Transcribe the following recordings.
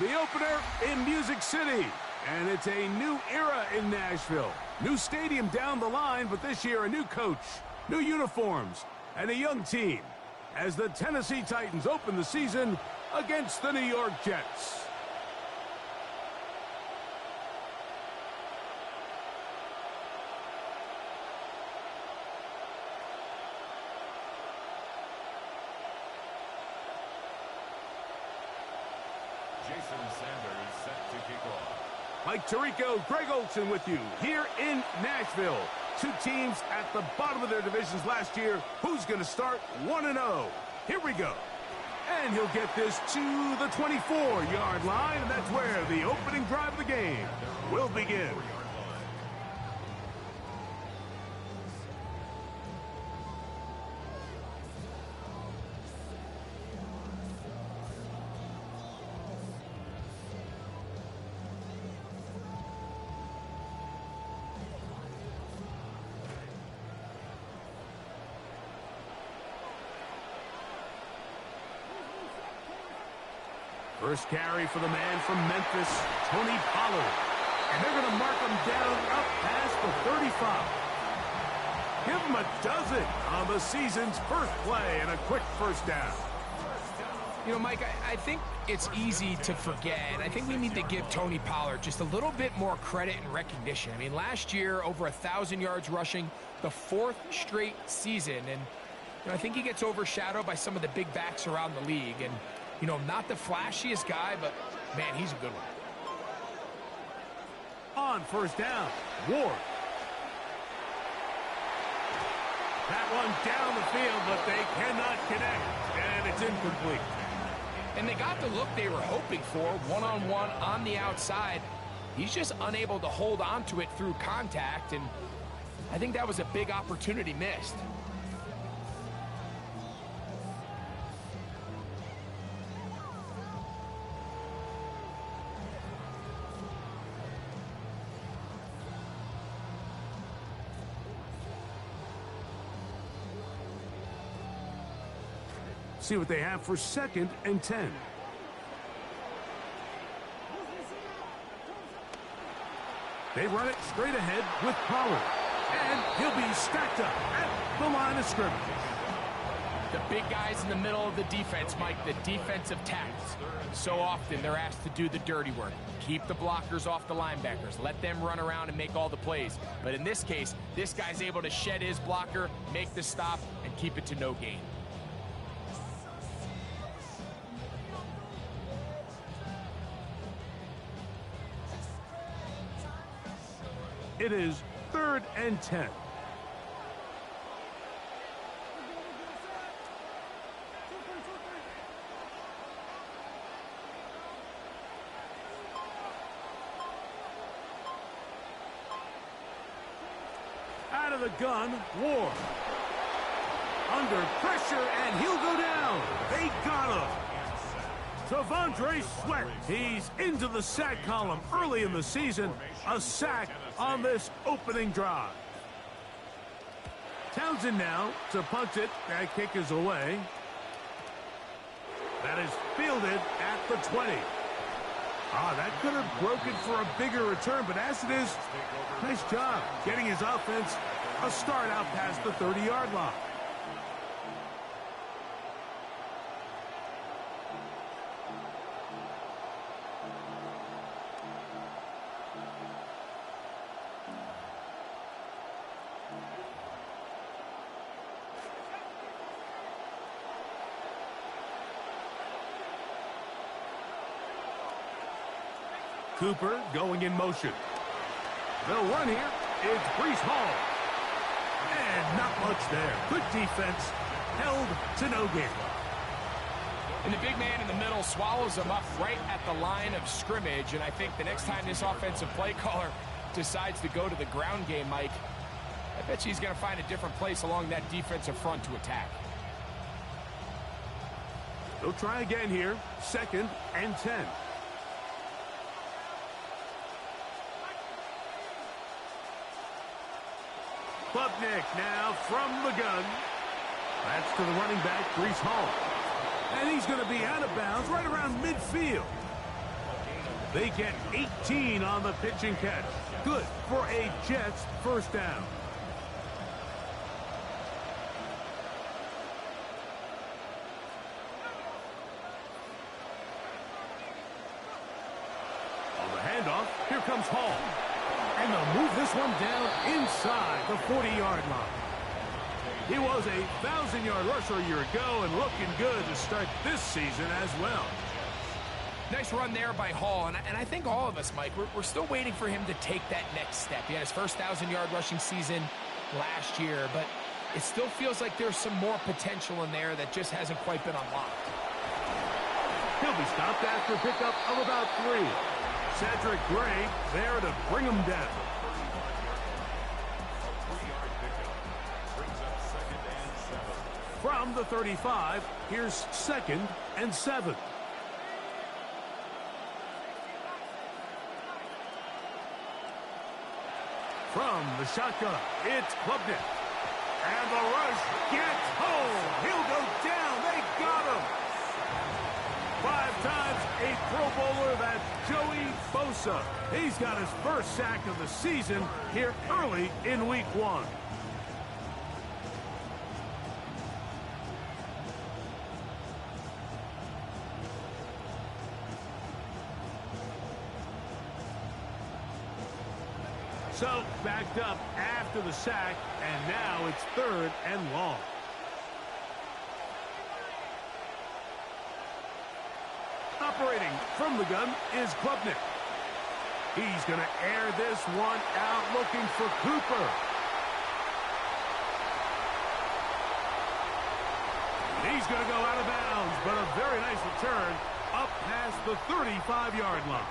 The opener in Music City, and it's a new era in Nashville. New stadium down the line, but this year a new coach, new uniforms, and a young team as the Tennessee Titans open the season against the New York Jets. Mike Tirico, Greg Olsen with you here in Nashville. Two teams at the bottom of their divisions last year. Who's going to start 1-0? Here we go. And he'll get this to the 24-yard line, and that's where the opening drive of the game will begin. First carry for the man from Memphis, Tony Pollard. And they're going to mark him down up past the 35. Give him a dozen on the season's first play and a quick first down. You know, Mike, I think it's easy to forget. I think we need to give Tony Pollard just a little bit more credit and recognition. I mean, last year, over 1,000 yards rushing, the fourth straight season. And you know, I think he gets overshadowed by some of the big backs around the league. And you know, not the flashiest guy, but, man, he's a good one. On first down, Ward. That one down the field, but they cannot connect, and it's incomplete. And they got the look they were hoping for, one-on-one on the outside. He's just unable to hold on to it through contact, and I think that was a big opportunity missed. See what they have for 2nd and 10. They run it straight ahead with Pollard. And he'll be stacked up at the line of scrimmage. The big guys in the middle of the defense, Mike, the defensive tackles. So often they're asked to do the dirty work. Keep the blockers off the linebackers. Let them run around and make all the plays. But in this case, this guy's able to shed his blocker, make the stop, and keep it to no gain. It is 3rd and 10. Out of the gun, Ward. Under pressure, and he'll go down. They got him. T'Vondre Sweat, he's into the sack column early in the season. A sack on this opening drive. Townsend now to punt it. That kick is away. That is fielded at the 20. That could have broken for a bigger return, but as it is, nice job getting his offense a start out past the 30-yard line. Cooper going in motion. They'll run here. It's Breece Hall. And not much there. Good defense. Held to no gain. And the big man in the middle swallows him up right at the line of scrimmage. And I think the next time this offensive play caller decides to go to the ground game, Mike, I bet you he's going to find a different place along that defensive front to attack. They'll try again here. 2nd and 10. Klubnik now from the gun. That's to the running back, Breece Hall. And he's going to be out of bounds right around midfield. They get 18 on the pitch and catch. Good for a Jets first down. On the handoff, here comes Hall. And they'll move this one down inside the 40-yard line. He was a 1,000-yard rusher a year ago and looking good to start this season as well. Nice run there by Hall, and I think all of us, Mike, we're still waiting for him to take that next step. He had his first 1,000-yard rushing season last year, but it still feels like there's some more potential in there that just hasn't quite been unlocked. He'll be stopped after a pickup of about 3. Cedric Gray there to bring him down. From the 35, here's 2nd and 7. From the shotgun, it's Klubnik. And the rush gets home. He'll go down. They got him. 5 times a Pro Bowler, that's Joey Bosa. He's got his first sack of the season here early in week 1. So, backed up after the sack, and now it's 3rd and long. Operating from the gun is Klubnik. He's going to air this one out looking for Cooper. He's going to go out of bounds, but a very nice return up past the 35-yard line.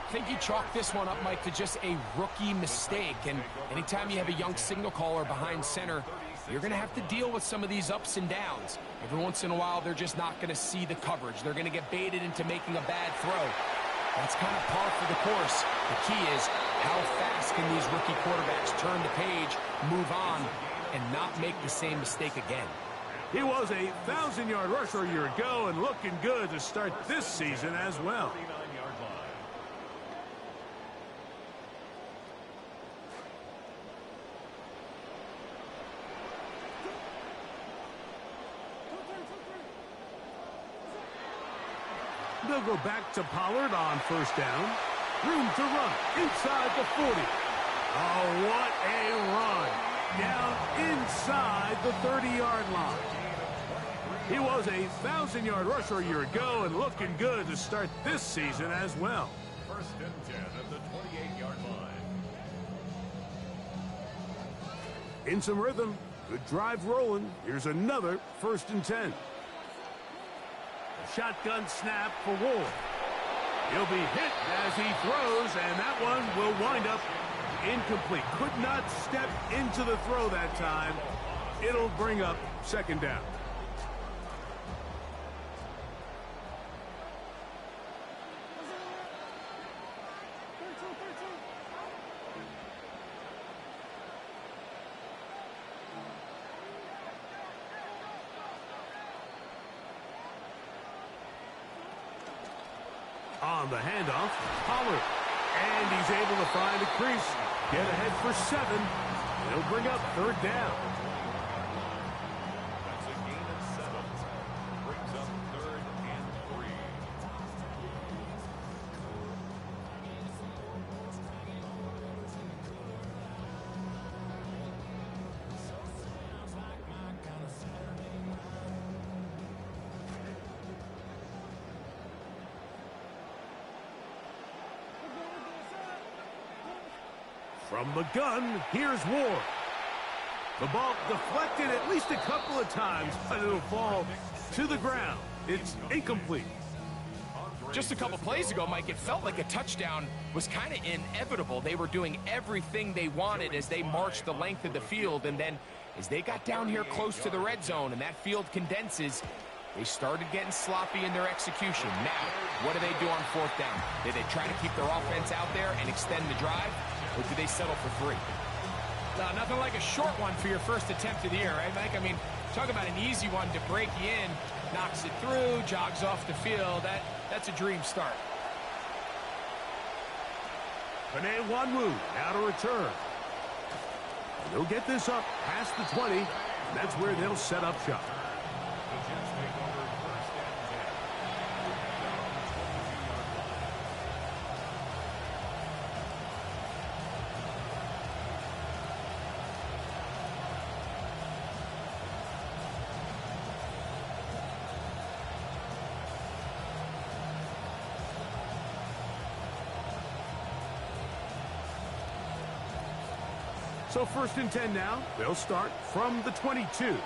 I think you chalk this one up, Mike, to just a rookie mistake. And anytime you have a young signal caller behind center, you're going to have to deal with some of these ups and downs. Every once in a while, they're just not going to see the coverage. They're going to get baited into making a bad throw. That's kind of par for the course. The key is how fast can these rookie quarterbacks turn the page, move on, and not make the same mistake again. He was a 1,000-yard rusher a year ago and looking good to start this season as well. They'll go back to Pollard on first down. Room to run inside the 40. Oh, what a run. Down inside the 30-yard line. He was a 1,000-yard rusher a year ago and looking good to start this season as well. 1st and 10 at the 28-yard line. In some rhythm. Good drive rolling. Here's another 1st and 10. Shotgun snap for Ward. He'll be hit as he throws, and that one will wind up incomplete. Could not step into the throw that time. It'll bring up 2nd down. On the handoff, Pollard. And he's able to find a crease. Get ahead for 7. He'll bring up 3rd down. That's a gain of 7. Brings up 3rd and 3. From the gun, here's Ward. The ball deflected at least a couple of times, but it'll fall to the ground. It's incomplete. Just a couple plays ago, Mike, it felt like a touchdown was kind of inevitable. They were doing everything they wanted as they marched the length of the field, and then as they got down here close to the red zone and that field condenses, they started getting sloppy in their execution. Now, what do they do on 4th down? Do they try to keep their offense out there and extend the drive, or do they settle for 3? Nothing like a short one for your first attempt of the year, right, Mike? I mean, talk about an easy one to break you in, knocks it through, jogs off the field. That's a dream start. Wanwu now to return. They'll get this up past the 20. And that's where they'll set up shop. So 1st and 10 now. They'll start from the 22.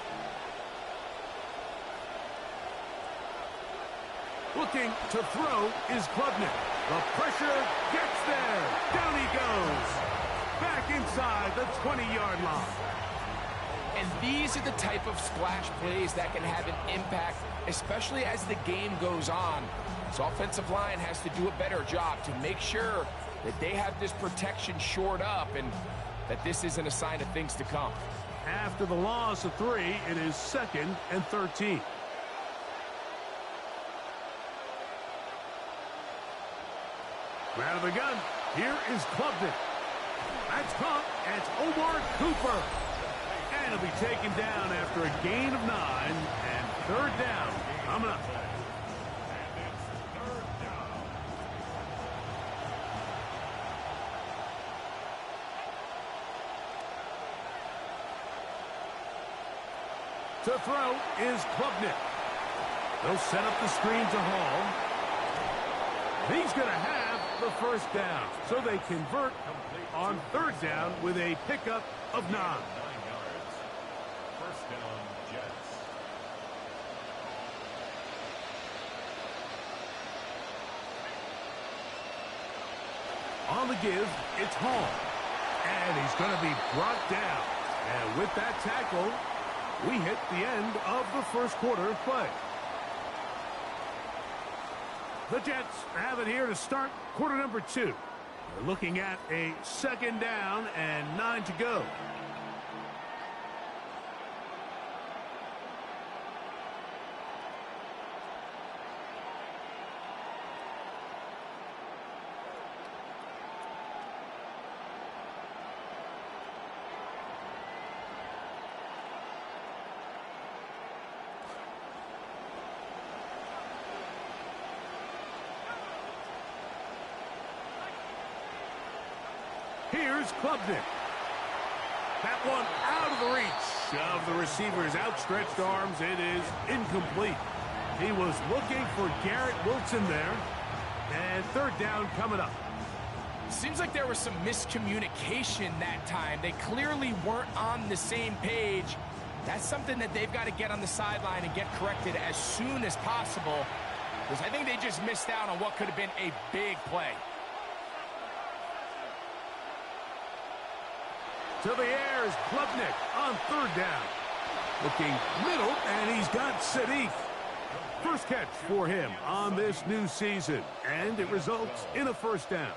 Looking to throw is Klubnik. The pressure gets there. Down he goes. Back inside the 20-yard line. And these are the type of splash plays that can have an impact, especially as the game goes on. This offensive line has to do a better job to make sure that they have this protection shored up and that this isn't a sign of things to come. After the loss of 3, it is 2nd and 13. Out of the gun, here is Klubnik. That's caught, and it's Omar Cooper. And he'll be taken down after a gain of 9, and 3rd down coming up. To throw is Klubnik. They'll set up the screen to Hall. He's going to have the 1st down. So they convert on 3rd down with a pickup of 9. 9 yards. 1st down, Jets. On the give, it's Hall. And he's going to be brought down. And with that tackle, we hit the end of the 1st quarter of play. The Jets have it here to start quarter number 2. They're looking at a 2nd down and 9 to go. Here's Klubnik. That one out of the reach of the receiver's outstretched arms. It is incomplete. He was looking for Garrett Wilson there. And 3rd down coming up. Seems like there was some miscommunication that time. They clearly weren't on the same page. That's something that they've got to get on the sideline and get corrected as soon as possible, because I think they just missed out on what could have been a big play. To the air is Klubnik on 3rd down. Looking middle, and he's got Sadiq. First catch for him on this new season, and it results in a 1st down.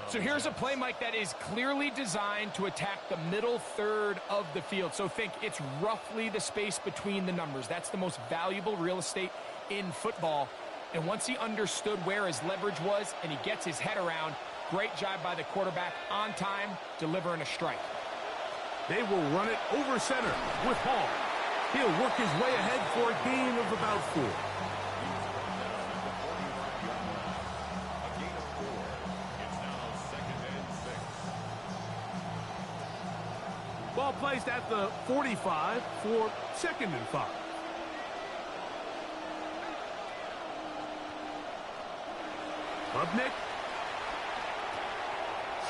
So here's a play, Mike, that is clearly designed to attack the middle 3rd of the field. So think it's roughly the space between the numbers. That's the most valuable real estate in football. And once he understood where his leverage was and he gets his head around, great job by the quarterback on time, delivering a strike. They will run it over center with Hall. He'll work his way ahead for a gain of about 4. Ball placed at the 45 for 2nd and 5. Klubnik.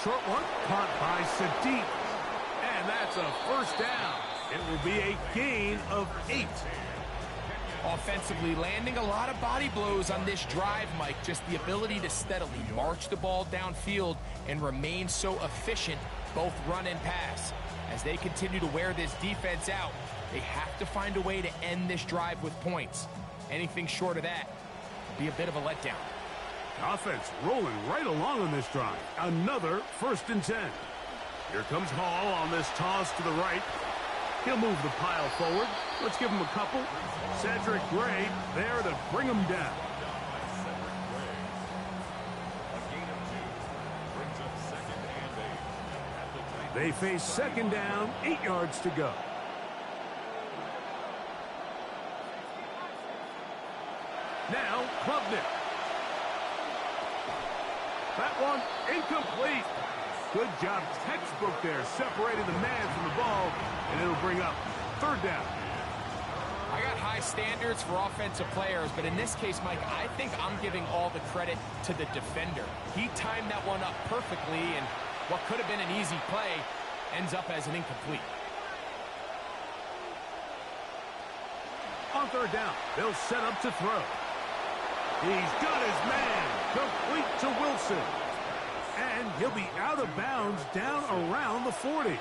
Short one caught by Sadiq. And that's a 1st down. It will be a gain of 8. Offensively, landing a lot of body blows on this drive, Mike. Just the ability to steadily march the ball downfield and remain so efficient, both run and pass. As they continue to wear this defense out, they have to find a way to end this drive with points. Anything short of that would be a bit of a letdown. Offense rolling right along on this drive. Another 1st and 10. Here comes Hall on this toss to the right. He'll move the pile forward. Let's give him a couple. Cedric Gray there to bring him down. A gain of 2 brings up 2nd They face second down, 8 yards to go. Now, Klubnik. That one incomplete. Good job, textbook there, separating the man from the ball, and it'll bring up third down. I got high standards for offensive players, but in this case, Mike, I think I'm giving all the credit to the defender. He timed that one up perfectly, and what could have been an easy play ends up as an incomplete. On third down, they'll set up to throw. He's got his man, complete to Wilson. And he'll be out of bounds down around the 40.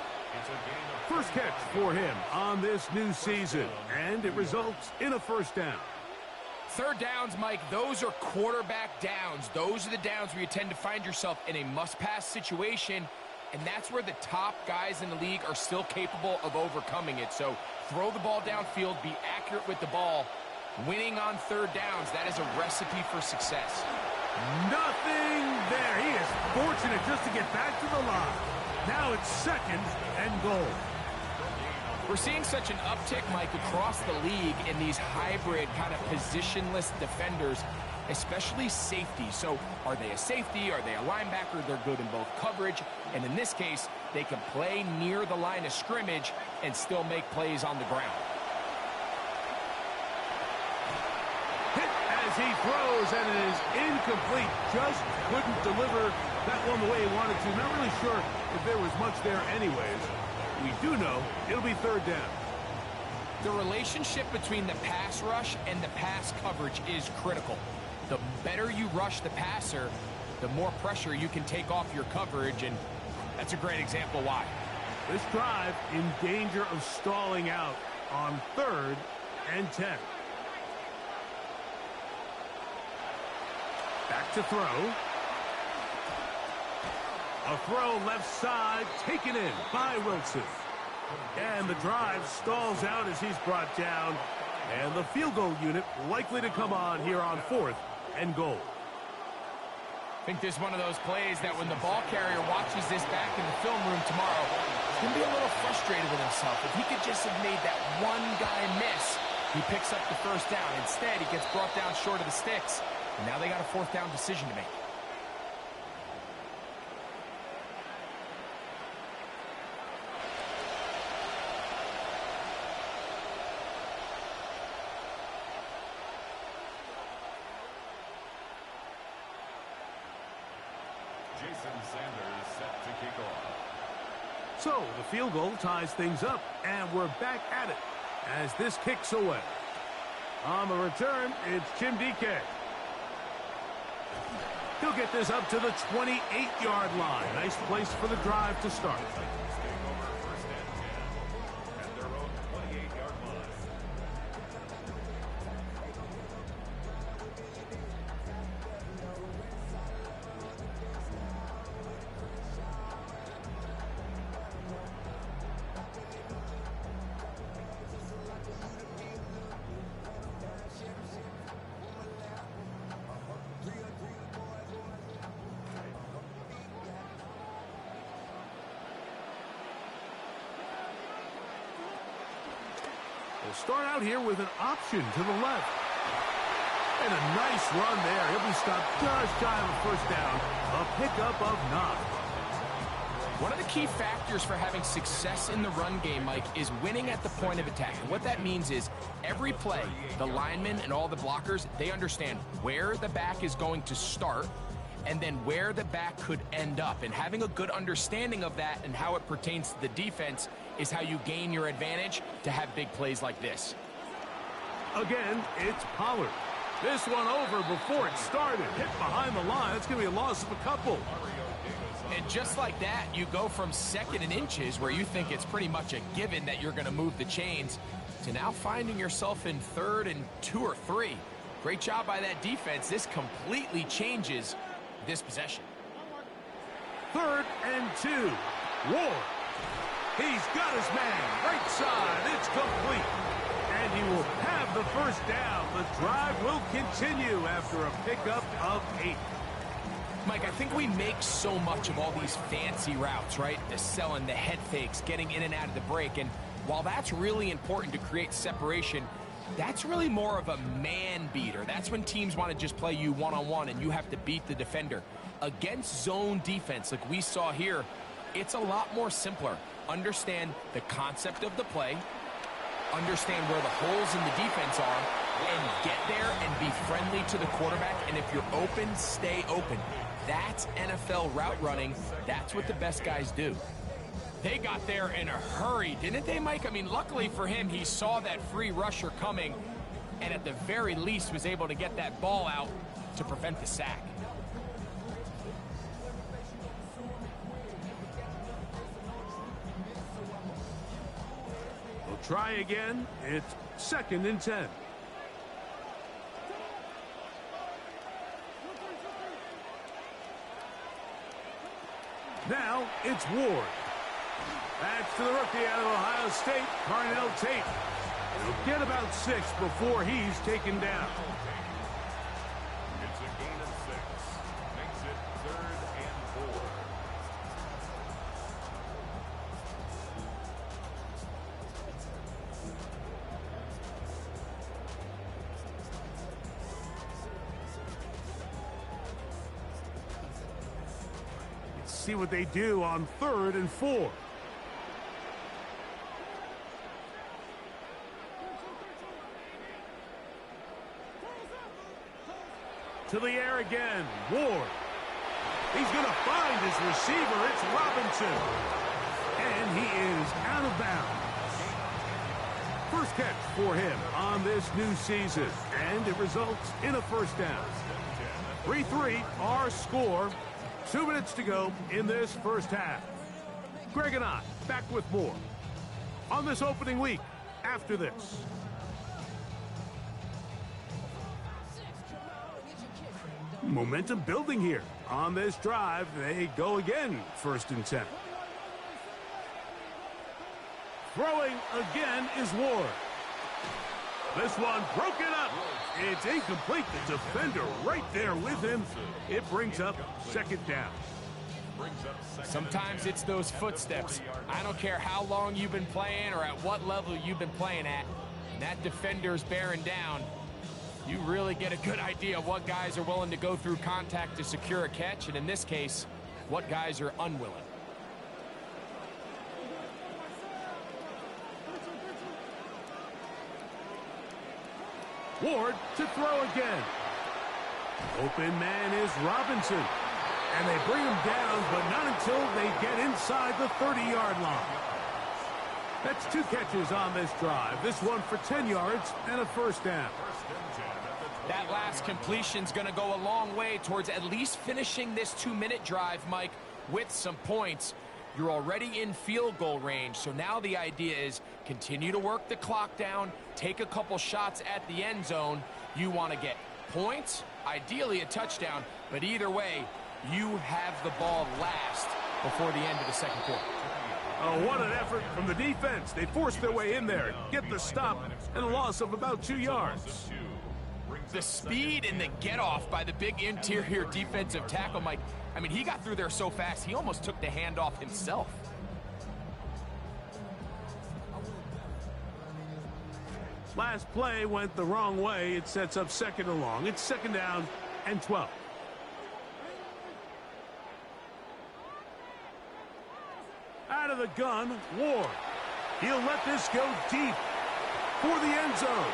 First catch for him on this new season, and it results in a first down. Third downs, Mike, those are quarterback downs. Those are the downs where you tend to find yourself in a must-pass situation, and that's where the top guys in the league are still capable of overcoming it. So throw the ball downfield, be accurate with the ball. Winning on third downs, that is a recipe for success. Nothing there. He is fortunate just to get back to the line. Now it's second and goal. We're seeing such an uptick, Mike, across the league in these hybrid kind of positionless defenders, especially safety. So are they a safety? Are they a linebacker? They're good in both coverage. And in this case, they can play near the line of scrimmage and still make plays on the ground. Hit as he throws, and it is incomplete. Just couldn't deliver that one the way he wanted to. Not really sure if there was much there anyways. We do know it'll be third down. The relationship between the pass rush and the pass coverage is critical. The better you rush the passer, the more pressure you can take off your coverage, and that's a great example why. This drive in danger of stalling out on 3rd and 10. Back to throw. A throw left side, taken in by Wilson. And the drive stalls out as he's brought down. And the field goal unit likely to come on here on 4th and goal. I think this is one of those plays that when the ball carrier watches this back in the film room tomorrow, he's going to be a little frustrated with himself. If he could just have made that one guy miss, he picks up the first down. Instead, he gets brought down short of the sticks. And now they got a 4th down decision to make. So the field goal ties things up, and we're back at it as this kicks away. On the return, it's Tim DK. He'll get this up to the 28-yard line. Nice place for the drive to start. We'll start out here with an option to the left. And a nice run there. He'll be stopped just shy of a first down. A pickup of 9. One of the key factors for having success in the run game, Mike, is winning at the point of attack. And what that means is every play, the linemen and all the blockers, they understand where the back is going to start and then where the back could end up. And having a good understanding of that and how it pertains to the defense is how you gain your advantage to have big plays like this. Again, it's Pollard. This one over before it started. Hit behind the line. That's going to be a loss of a couple. And just like that, you go from 2nd and inches, where you think it's pretty much a given that you're going to move the chains, to now finding yourself in 3rd and 2 or 3. Great job by that defense. This completely changes this possession. 3rd and 2. Ward. He's got his man. Right side. It's complete. And he will have the first down. The drive will continue after a pickup of 8. Mike, I think we make so much of all these fancy routes, right? The selling, the head fakes, getting in and out of the break. And while that's really important to create separation, that's really more of a man beater. That's when teams want to just play you one-on-one and you have to beat the defender. Against zone defense, like we saw here, it's a lot more simpler. Understand the concept of the play, understand where the holes in the defense are, and get there and be friendly to the quarterback. And if you're open, stay open. That's NFL route running. That's what the best guys do. They got there in a hurry, didn't they, Mike? I mean, luckily for him, he saw that free rusher coming, and at the very least was able to get that ball out to prevent the sack. We'll try again. It's 2nd and 10. Now it's Ward. That's to the rookie out of Ohio State, Carnell Tate. He'll get about 6 before he's taken down. It's a gain of 6. Makes it 3rd and 4. Let's see what they do on 3rd and 4. To the air again, Ward. He's going to find his receiver. It's Robinson. And he is out of bounds. First catch for him on this new season. And it results in a first down. 3-3, our score. 2 minutes to go in this first half. Greg and I back with more on this opening week after this. Momentum building here on this drive. They go again, 1st and 10. Throwing again is Ward. This one broken up. It's incomplete. The defender right there with him. It brings up 2nd down. Sometimes it's those footsteps. I don't care how long you've been playing or at what level you've been playing at. And that defender's bearing down. You really get a good idea of what guys are willing to go through contact to secure a catch, and in this case, what guys are unwilling. Ward to throw again. Open man is Robinson. And they bring him down, but not until they get inside the 30-yard line. That's 2 catches on this drive. This one for 10 yards and a first down. That last completion's going to go a long way towards at least finishing this 2-minute drive, Mike, with some points. You're already in field goal range, so now the idea is continue to work the clock down, take a couple shots at the end zone. You want to get points, ideally a touchdown, but either way, you have the ball last before the end of the 2nd quarter. Oh, what an effort from the defense. They forced their way in there, get the stop, and a loss of about 2 yards. The speed and the get-off by the big interior defensive tackle, Mike, I mean, he got through there so fast, he almost took the handoff himself. Last play went the wrong way. It sets up 2nd and long. It's 2nd down and 12. Out of the gun, Ward. He'll let this go deep for the end zone.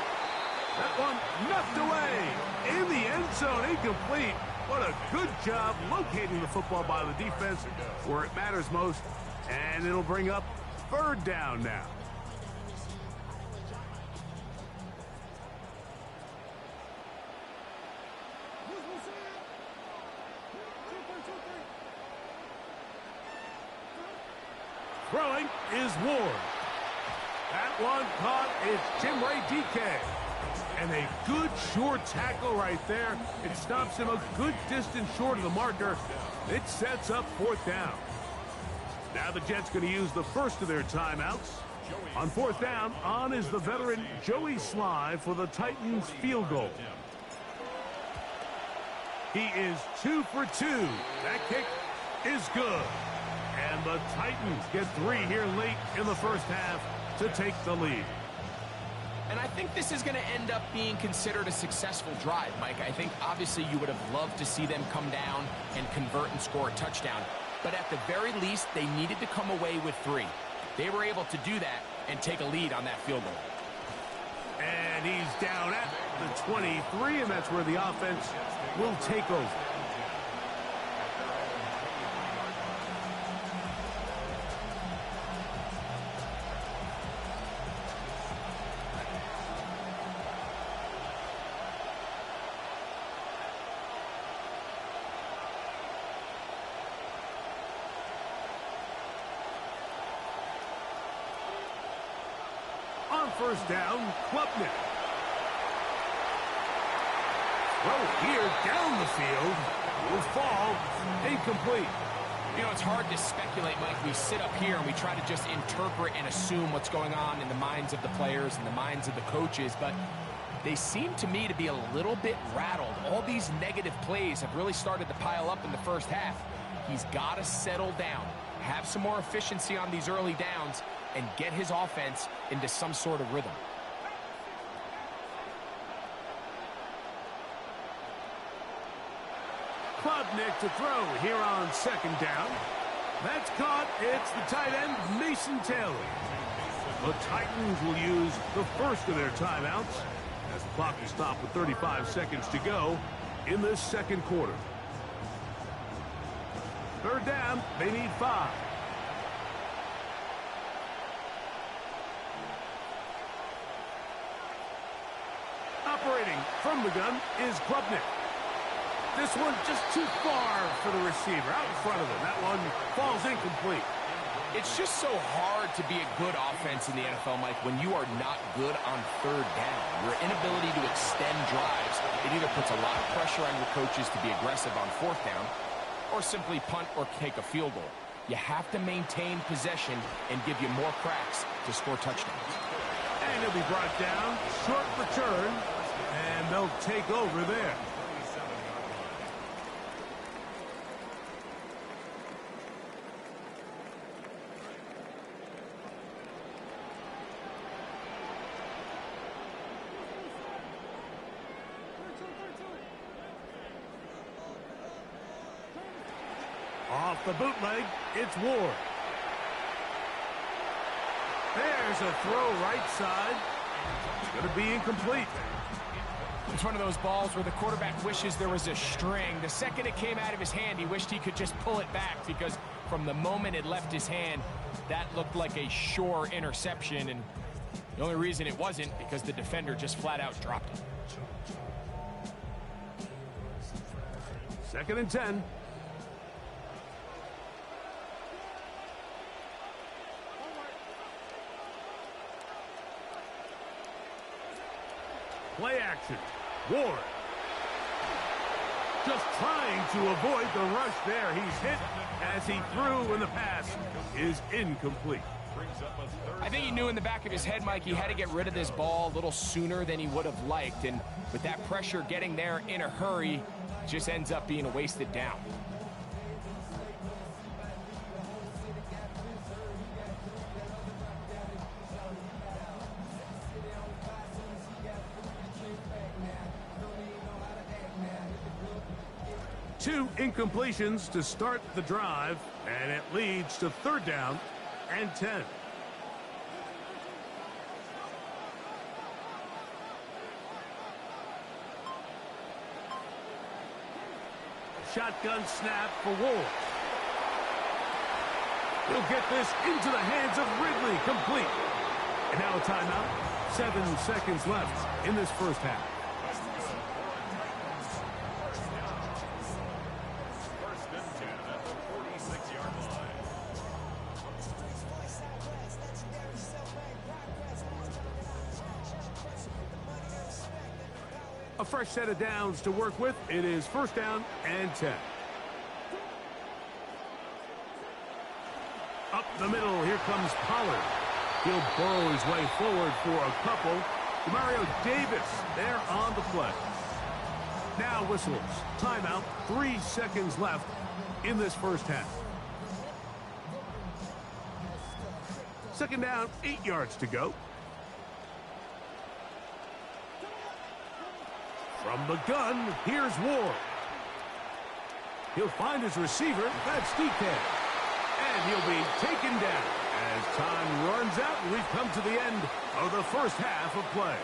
That one knocked away in the end zone, incomplete. What a good job locating the football by the defense where it matters most. And it'll bring up 3rd down now. Throwing is Ward. That one caught. It's Jim Ray DK. And a good short tackle right there. It stops him a good distance short of the marker. It sets up 4th down. Now the Jets going to use the first of their timeouts. On 4th down, on is the veteran Joey Sly for the Titans field goal. He is 2 for 2. That kick is good. And the Titans get 3 here late in the first half to take the lead. And I think this is going to end up being considered a successful drive, Mike. I think obviously you would have loved to see them come down and convert and score a touchdown. But at the very least, they needed to come away with 3. They were able to do that and take a lead on that field goal. And he's down at the 23, and that's where the offense will take over. On first down, Klubnik. Throw here down the field. Will fall. Incomplete. You know, it's hard to speculate, Mike. We sit up here and we try to just interpret and assume what's going on in the minds of the players and the minds of the coaches, but they seem to me to be a little bit rattled. All these negative plays have really started to pile up in the first half. He's got to settle down, have some more efficiency on these early downs, and get his offense into some sort of rhythm. Klubnik to throw here on second down. That's caught. It's the tight end, Mason Taylor. The Titans will use the first of their timeouts as the clock is stopped with 35 seconds to go in this second quarter. Third down, they need 5. Operating from the gun is Klubnik. This one just too far for the receiver, out in front of him. That one falls incomplete. It's just so hard to be a good offense in the NFL, Mike, when you are not good on third down. Your inability to extend drives, it either puts a lot of pressure on your coaches to be aggressive on fourth down or simply punt or take a field goal. You have to maintain possession and give you more cracks to score touchdowns. And he'll be brought down, short return, and they'll take over there. Off the bootleg, it's Ward. There's a throw right side. It's going to be incomplete. It's one of those balls where the quarterback wishes there was a string. The second it came out of his hand, he wished he could just pull it back, because from the moment it left his hand, that looked like a sure interception, and the only reason it wasn't because the defender just flat out dropped it. Second and 10. Play action. Ward. Just trying to avoid the rush there. He's hit as he threw, and the pass is incomplete. I think he knew in the back of his head, Mike, he had to get rid of this ball a little sooner than he would have liked. And with that pressure getting there in a hurry, just ends up being a wasted down. Two incompletions to start the drive, and it leads to third down and 10. Shotgun snap for Wolves. He'll get this into the hands of Ridley, complete. And now a timeout. 7 seconds left in this first half. A fresh set of downs to work with. It is first down and 10. Up the middle, here comes Pollard. He'll burrow his way forward for a couple. Mario Davis there on the play. now whistles. Timeout, 3 seconds left in this first half. Second down, 8 yards to go. From the gun, here's Ward. He'll find his receiver. That's DK. And he'll be taken down as time runs out and we've come to the end of the first half of play.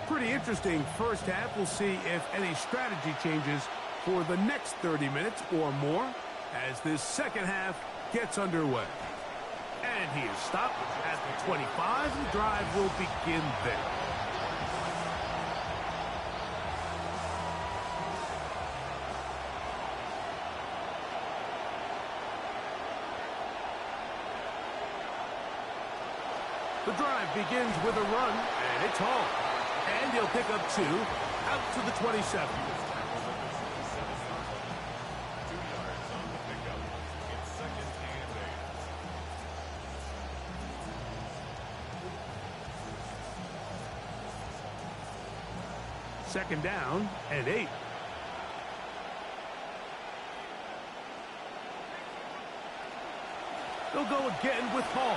Pretty interesting first half. We'll see if any strategy changes for the next 30 minutes or more as this second half gets underway. And he is stopped at the 25. The drive will begin there. The drive begins with a run, and it's Hall. And he'll pick up 2 out to the 27. Second down and 8. They'll go again with Hall.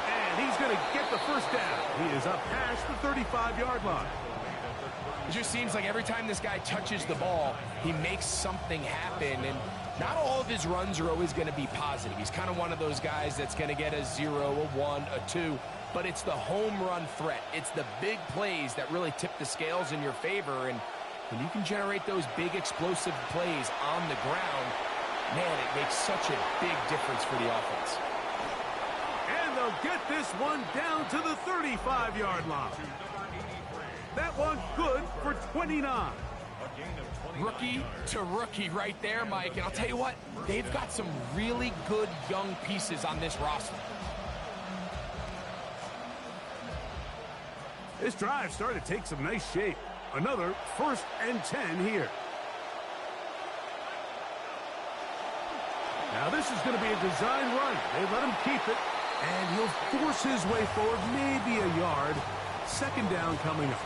And he's going to get the first down. He is up past the 35-yard line. It just seems like every time this guy touches the ball, he makes something happen. And not all of his runs are always going to be positive. He's kind of one of those guys that's going to get a 0, a 1, a 2. But it's the home run threat. It's the big plays that really tip the scales in your favor. And when you can generate those big explosive plays on the ground, man, it makes such a big difference for the offense. And they'll get this one down to the 35-yard line. That one good for 29. Rookie to rookie right there, Mike. And I'll tell you what, they've got some really good young pieces on this roster. This drive started to take some nice shape. Another 1st and 10 here. Now this is going to be a design run. They let him keep it, and he'll force his way forward, maybe a yard. Second down coming up.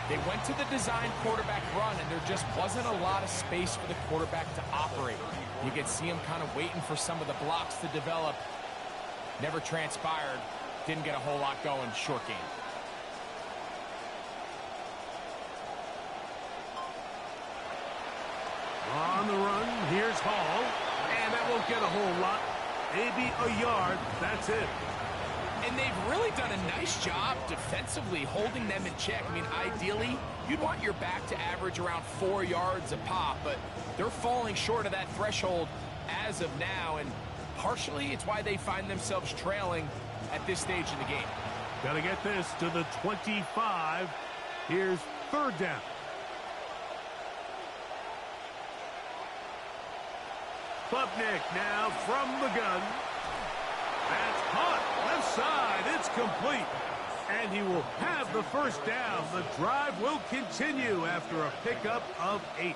They went to the design quarterback run, and there just wasn't a lot of space for the quarterback to operate. You could see him kind of waiting for some of the blocks to develop. Never transpired. Didn't get a whole lot going. Short game. On the run, here's Hall. And that won't get a whole lot. Maybe a yard. That's it. And they've really done a nice job defensively holding them in check. I mean, ideally, you'd want your back to average around 4 yards a pop, but they're falling short of that threshold as of now, and partially it's why they find themselves trailing at this stage in the game. Got to get this to the 25. Here's 3rd down. Klubnik now from the gun. That's caught. Left side. It's complete. And he will have the first down. The drive will continue after a pickup of 8.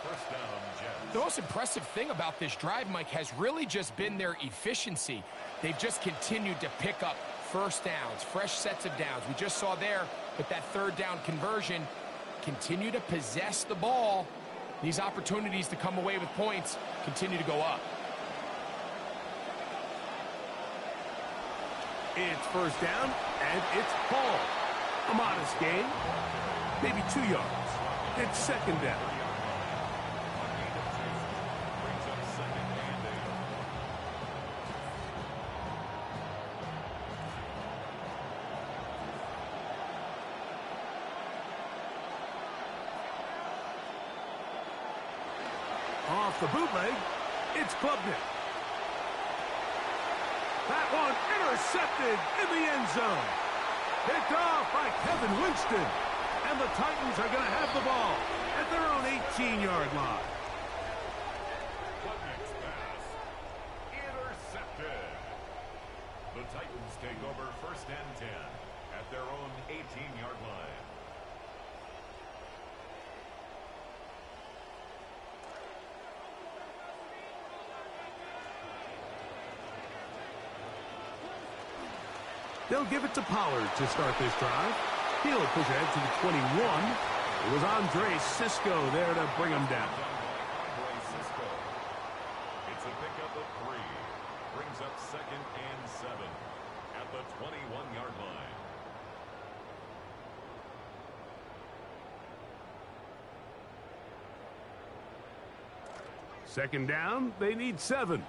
The most impressive thing about this drive, Mike, has really just been their efficiency. They've just continued to pick up first downs, fresh sets of downs. We just saw there with that 3rd down conversion, continue to possess the ball. These opportunities to come away with points continue to go up. It's first down, and it's Hall. A modest gain, maybe 2 yards. It's second down. Off the bootleg, it's Klubnik. That one intercepted in the end zone. Picked off by Kevin Winston. And the Titans are going to have the ball at their own 18-yard line. Klubnik's pass intercepted. The Titans take over 1st and 10 at their own 18-yard line. They'll give it to Pollard to start this drive. He'll push ahead to the 21. It was Andre Cisco there to bring him down. It's a pickup of 3. Brings up 2nd and 7 at the 21-yard line. Second down, they need 7.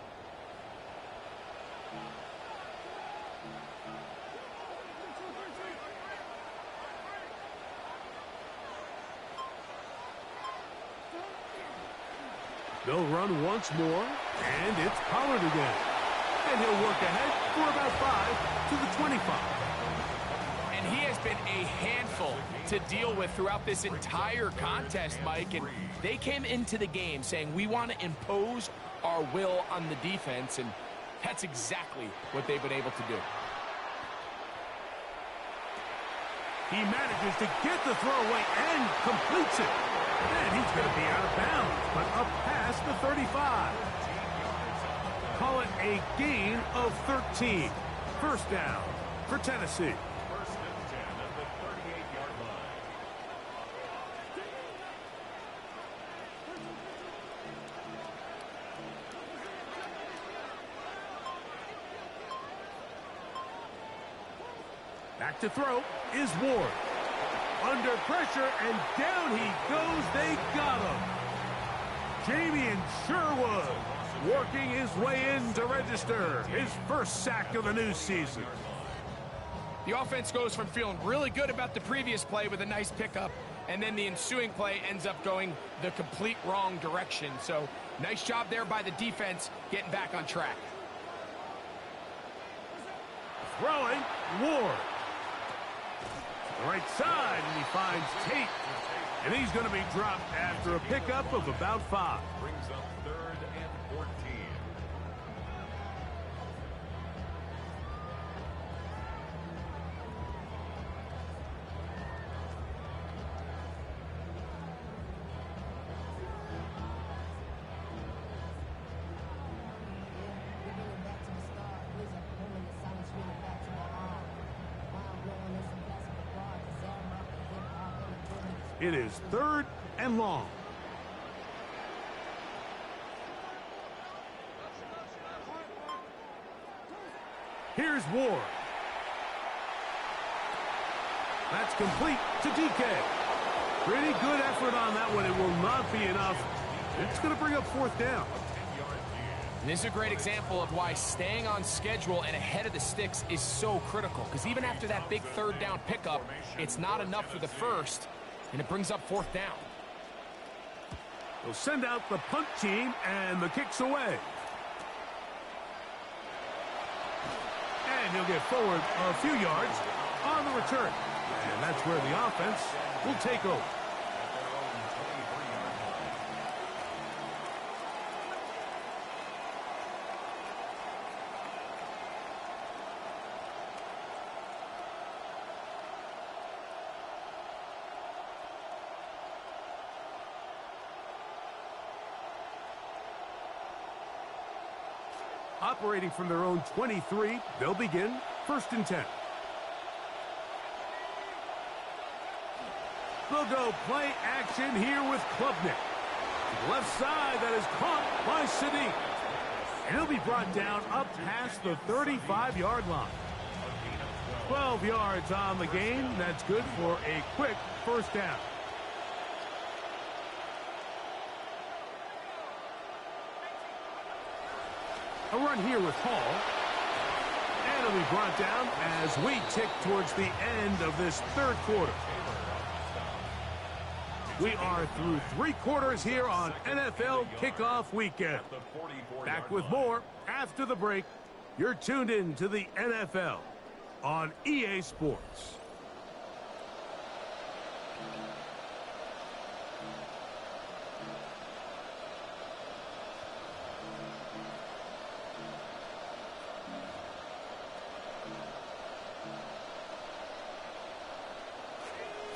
They'll run once more, and it's Pollard again. And he'll work ahead for about 5 to the 25. And he has been a handful to deal with throughout this entire contest, Mike. And they came into the game saying, we want to impose our will on the defense, and that's exactly what they've been able to do. He manages to get the throw away and completes it. And he's going to be out of bounds, but up past the 35. Call it a gain of 13. First down for Tennessee. First and 10 at the 38-yard line. Back to throw is Ward. Under pressure, and down he goes. They got him. Jamian Sherwood working his way in to register his first sack of the new season. The offense goes from feeling really good about the previous play with a nice pickup, and then the ensuing play ends up going the complete wrong direction. So nice job there by the defense getting back on track. Throwing, Ward. The right side, and he finds Tate. And he's going to be dropped after a pickup of about 5. Brings up 3rd and 14. It is 3rd and long. Here's Ward. That's complete to DK. Pretty good effort on that one. It will not be enough. It's going to bring up 4th down. And this is a great example of why staying on schedule and ahead of the sticks is so critical. Because even after that big 3rd down pickup, it's not enough for the first. And it brings up 4th down. They'll send out the punt team, and the kick's away. And he'll get forward a few yards on the return. And that's where the offense will take over. Operating from their own 23, they'll begin 1st and 10. They'll go play action here with Klubnik. To the left side, that is caught by Sadiq. And he'll be brought down up past the 35-yard line. 12 yards on the game. That's good for a quick 1st down. A run here with Hall. And it'll be brought down as we tick towards the end of this 3rd quarter. We are through 3 quarters here on NFL Kickoff Weekend. Back with more after the break. You're tuned in to the NFL on EA Sports.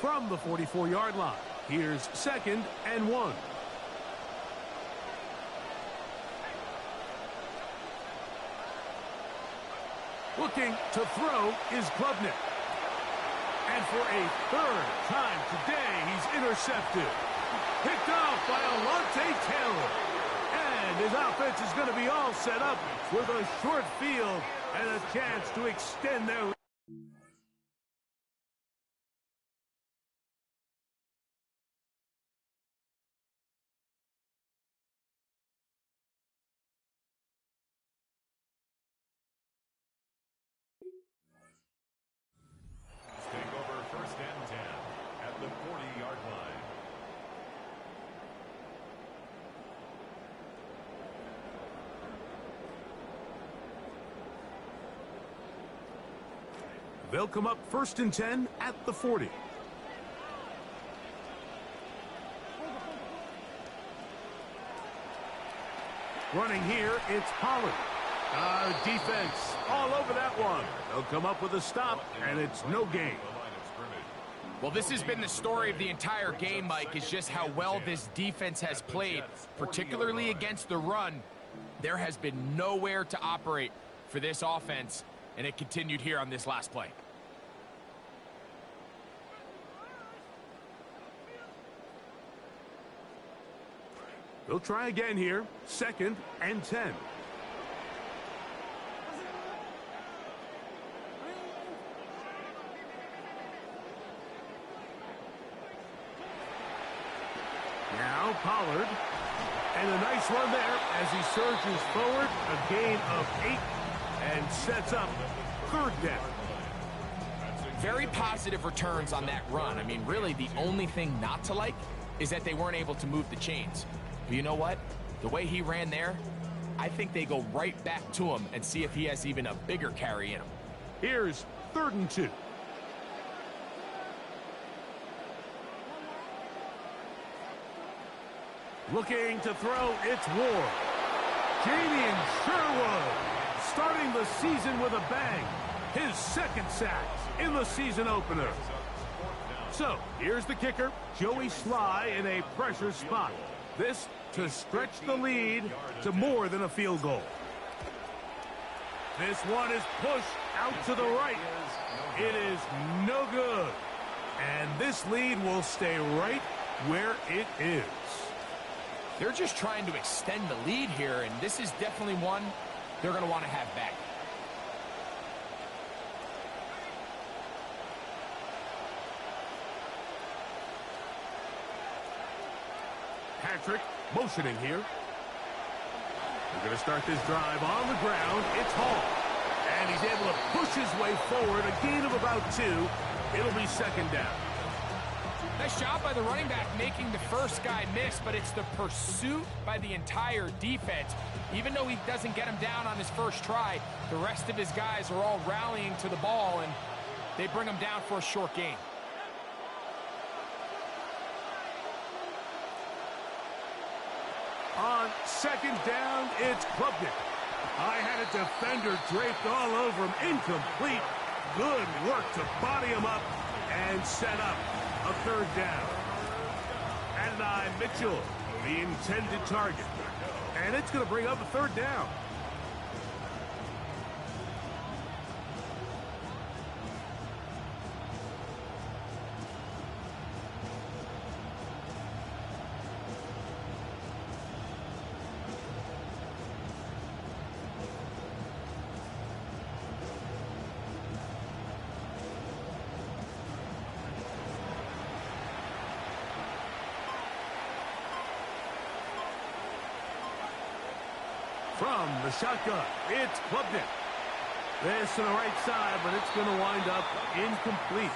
From the 44-yard line, here's 2nd and 1. Looking to throw is Klubnik. And for a third time today, he's intercepted. Picked off by Alontae Taylor. And his offense is going to be all set up with a short field and a chance to extend their lead. Take over first and 10 at the 40-yard line. They'll come up first and 10 at the 40. Running here, it's Pollard. Defense all over that one. They'll come up with a stop, and it's no gain. Well, this has been the story of the entire game, Mike, is just how well this defense has played, particularly against the run. There has been nowhere to operate for this offense, and it continued here on this last play. They'll try again here, second and 10. Now Pollard, and a nice run there as he surges forward, a gain of 8, and sets up third down. Very positive returns on that run. I mean, really, the only thing not to like is that they weren't able to move the chains. But you know what? The way he ran there, I think they go right back to him and see if he has even a bigger carry in him. Here's third and 2. Looking to throw, it's Ward. Jamie Sherwood starting the season with a bang. His second sack in the season opener. So, here's the kicker, Joey Sly in a pressure spot. This to stretch the lead to more than a field goal. This one is pushed out to the right. It is no good. And this lead will stay right where it is. They're just trying to extend the lead here, and this is definitely one they're going to want to have back. Patrick motioning here. We're going to start this drive on the ground. It's Hall. And he's able to push his way forward. A gain of about 2. It'll be second down. Nice job by the running back making the first guy miss, but it's the pursuit by the entire defense. Even though he doesn't get him down on his first try, the rest of his guys are all rallying to the ball, and they bring him down for a short gain. On second down, it's Klubnik. I had a defender draped all over him. Incomplete. Good work to body him up and set up a third down. Adonai Mitchell, the intended target. And it's going to bring up a third down. From the shotgun, it's Klubnik. This to the right side, but it's going to wind up incomplete.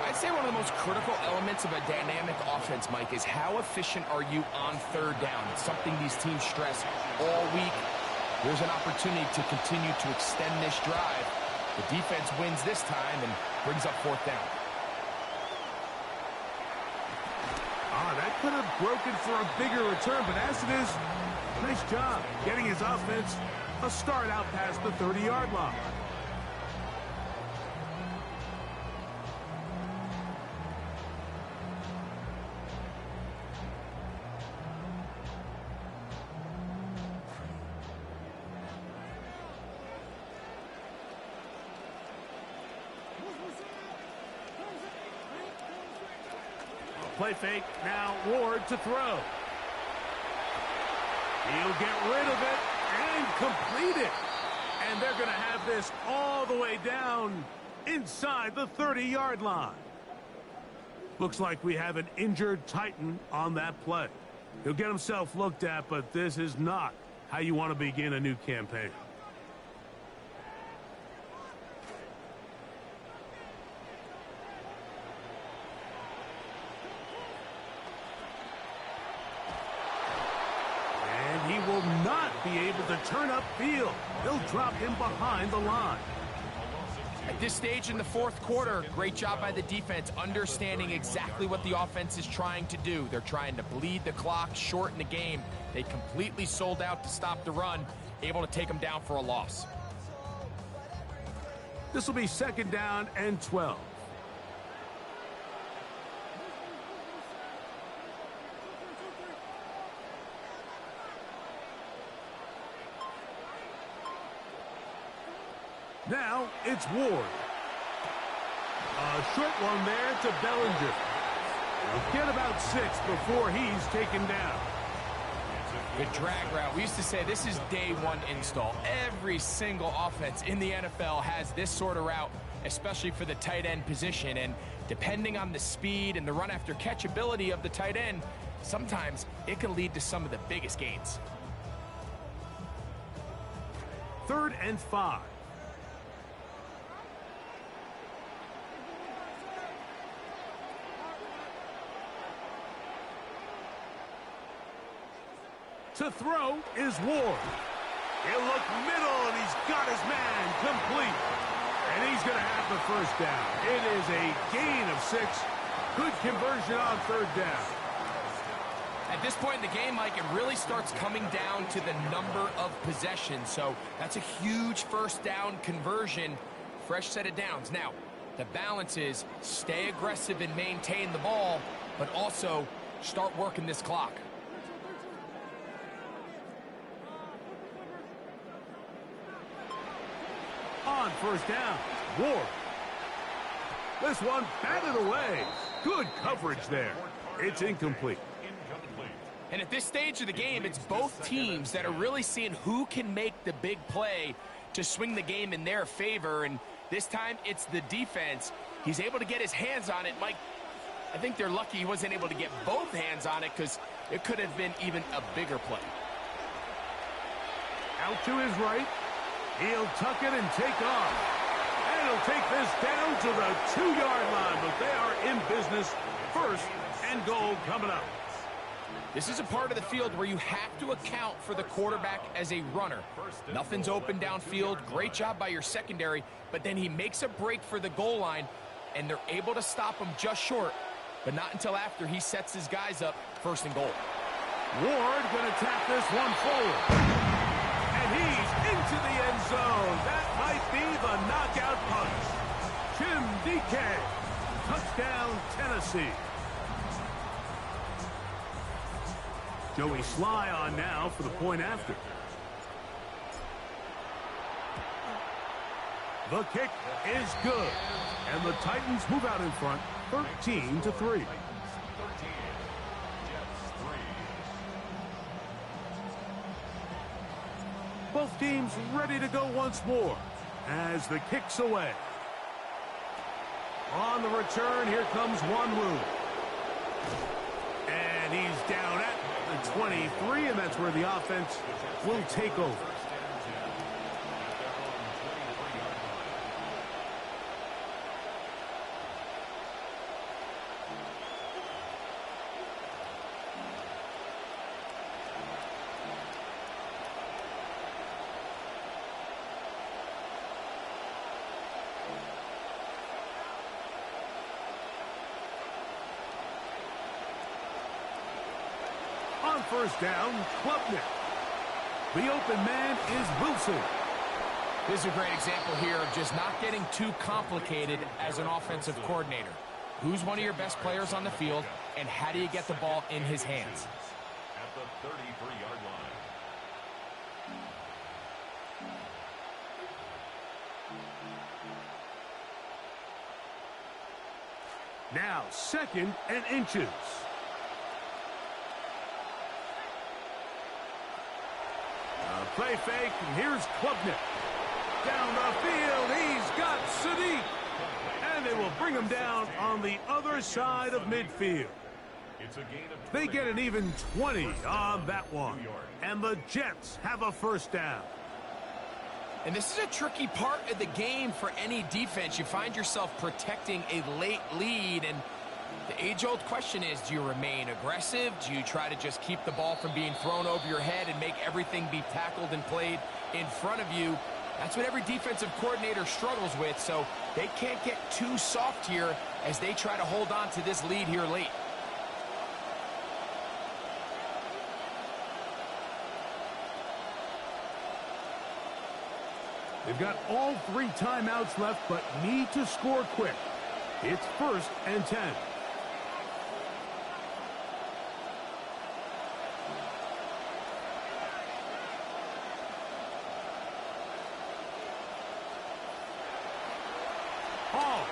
I'd say one of the most critical elements of a dynamic offense, Mike, is how efficient are you on third down? It's something these teams stress all week. There's an opportunity to continue to extend this drive. The defense wins this time and brings up fourth down. That could have broken for a bigger return, but as it is, nice job getting his offense a start out past the 30-yard line. play fake. Now Ward to throw. He'll get rid of it and complete it. And they're going to have this all the way down inside the 30-yard line. Looks like we have an injured Titan on that play. He'll get himself looked at, but this is not how you want to begin a new campaign. And he will not be able to turn upfield. He'll drop him behind the line. At this stage in the fourth quarter, great job by the defense understanding exactly what the offense is trying to do. They're trying to bleed the clock, shorten the game. They completely sold out to stop the run, able to take them down for a loss. This will be 2nd down and 12. Now it's Ward. A short one there to Bellinger. He'll get about 6 before he's taken down. Good drag route. We used to say this is day one install. Every single offense in the NFL has this sort of route, especially for the tight end position. And depending on the speed and the run after catch ability of the tight end, sometimes it can lead to some of the biggest gains. 3rd and 5. To throw is Ward. He'll look middle, and he's got his man complete. And he's going to have the 1st down. It is a gain of 6. Good conversion on 3rd down. At this point in the game, Mike, it really starts coming down to the number of possessions. So that's a huge 1st down conversion. Fresh set of downs. Now, the balance is stay aggressive and maintain the ball, but also start working this clock. On 1st down, Ward. This one batted away. Good coverage there. It's incomplete. And at this stage of the game, it's both teams that are really seeing who can make the big play to swing the game in their favor. And this time, it's the defense. He's able to get his hands on it. Mike, I think they're lucky he wasn't able to get both hands on it because it could have been even a bigger play. Out to his right. He'll tuck it and take off. And he'll take this down to the 2-yard line, but they are in business. 1st and goal coming up. This is a part of the field where you have to account for the quarterback as a runner. Nothing's open downfield. Great job by your secondary, but then he makes a break for the goal line, and they're able to stop him just short, but not until after he sets his guys up 1st and goal. Ward going to tap this one forward. And he's into the end zone. That might be the knockout punch. Jim DK. Touchdown, Tennessee. Joey Sly on now for the point after. The kick is good. And the Titans move out in front, 13-3. Both teams ready to go once more as the kick's away. On the return, here comes Wanwu. And he's down at the 23, and that's where the offense will take over. On 1st down, Klubnik. The open man is Wilson. This is a great example here of just not getting too complicated as an offensive coordinator. Who's one of your best players on the field, and how do you get the ball in his hands? At the 33-yard line. Now, 2nd and inches. Play fake, and here's Klubnik. Down the field, he's got Sadiq. And they will bring him down on the other side of midfield. They get an even 20 on that one. And the Jets have a first down. And this is a tricky part of the game for any defense. You find yourself protecting a late lead, and the age-old question is, do you remain aggressive? Do you try to just keep the ball from being thrown over your head and make everything be tackled and played in front of you? That's what every defensive coordinator struggles with, so they can't get too soft here as they try to hold on to this lead here late. They've got all 3 timeouts left, but need to score quick. It's 1st and 10. Hall.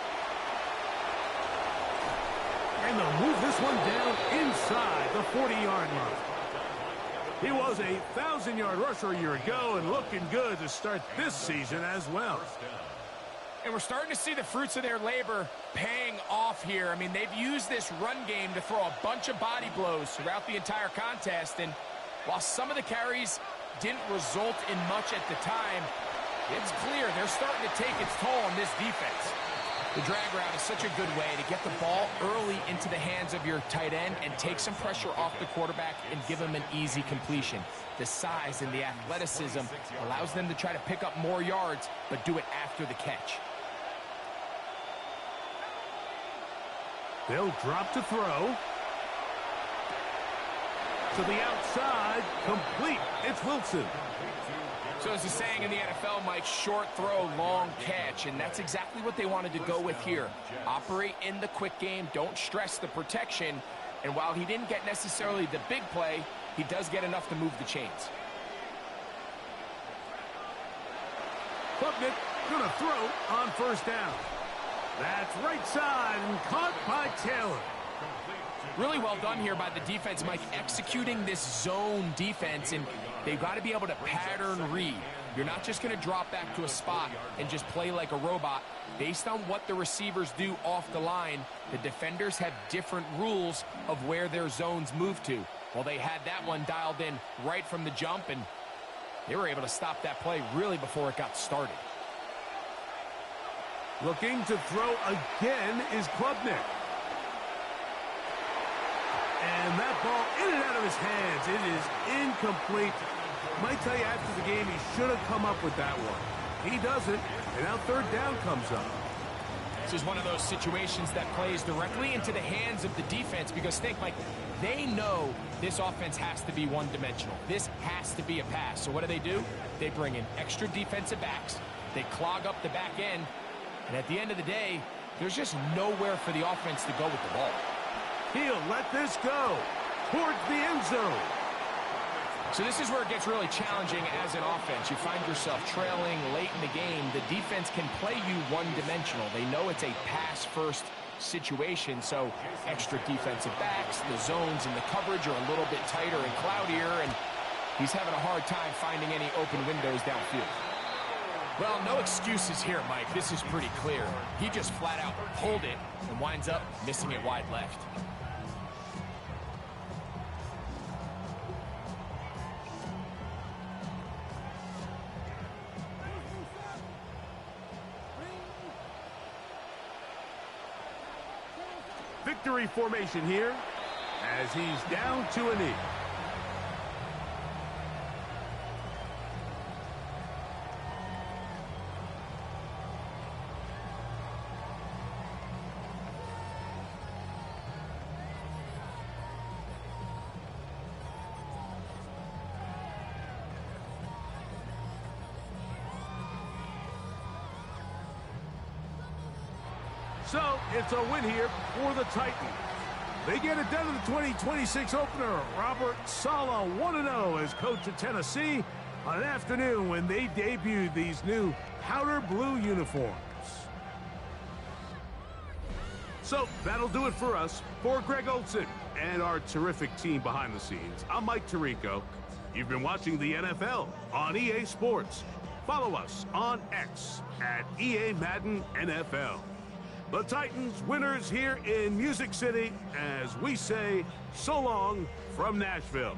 And they'll move this one down inside the 40-yard line. He was a 1,000-yard rusher a year ago and looking good to start this season as well. And we're starting to see the fruits of their labor paying off here. I mean, they've used this run game to throw a bunch of body blows throughout the entire contest. And while some of the carries didn't result in much at the time, it's clear they're starting to take its toll on this defense. The drag route is such a good way to get the ball early into the hands of your tight end and take some pressure off the quarterback and give him an easy completion. The size and the athleticism allows them to try to pick up more yards, but do it after the catch. They'll drop to throw. To the outside, complete. It's Wilson. So as the saying in the NFL, Mike, short throw, long catch, and that's exactly what they wanted to go with here. Operate in the quick game, don't stress the protection, and while he didn't get necessarily the big play, he does get enough to move the chains. Klubnik gonna throw on 1st down. That's right side and caught by Taylor. Really well done here by the defense, Mike, executing this zone defense, and they've got to be able to pattern read. You're not just going to drop back to a spot and just play like a robot. Based on what the receivers do off the line, the defenders have different rules of where their zones move to. Well, they had that one dialed in right from the jump, and they were able to stop that play really before it got started. Looking to throw again is Klubnik. And that ball in and out of his hands. It is incomplete. Might tell you after the game he should have come up with that one. He doesn't, and now 3rd down comes up. This is one of those situations that plays directly into the hands of the defense because think, Mike, they know this offense has to be one-dimensional. This has to be a pass. So what do? They bring in extra defensive backs. They clog up the back end. And at the end of the day, there's just nowhere for the offense to go with the ball. He'll let this go towards the end zone. So this is where it gets really challenging as an offense. You find yourself trailing late in the game. The defense can play you one-dimensional. They know it's a pass-first situation, so extra defensive backs, the zones and the coverage are a little bit tighter and cloudier, and he's having a hard time finding any open windows downfield. Well, no excuses here, Mike. This is pretty clear. He just flat out pulled it and winds up missing it wide left. Victory formation here as he's down to a knee. So, it's a win here for the Titans. They get it done in the 2026 opener. Robert Saleh 1-0 as coach of Tennessee on an afternoon when they debuted these new powder blue uniforms. So that'll do it for us. For Greg Olson and our terrific team behind the scenes, I'm Mike Tirico. You've been watching the NFL on EA Sports. Follow us on X at EA Madden NFL. The Titans winners here in Music City as we say so long from Nashville.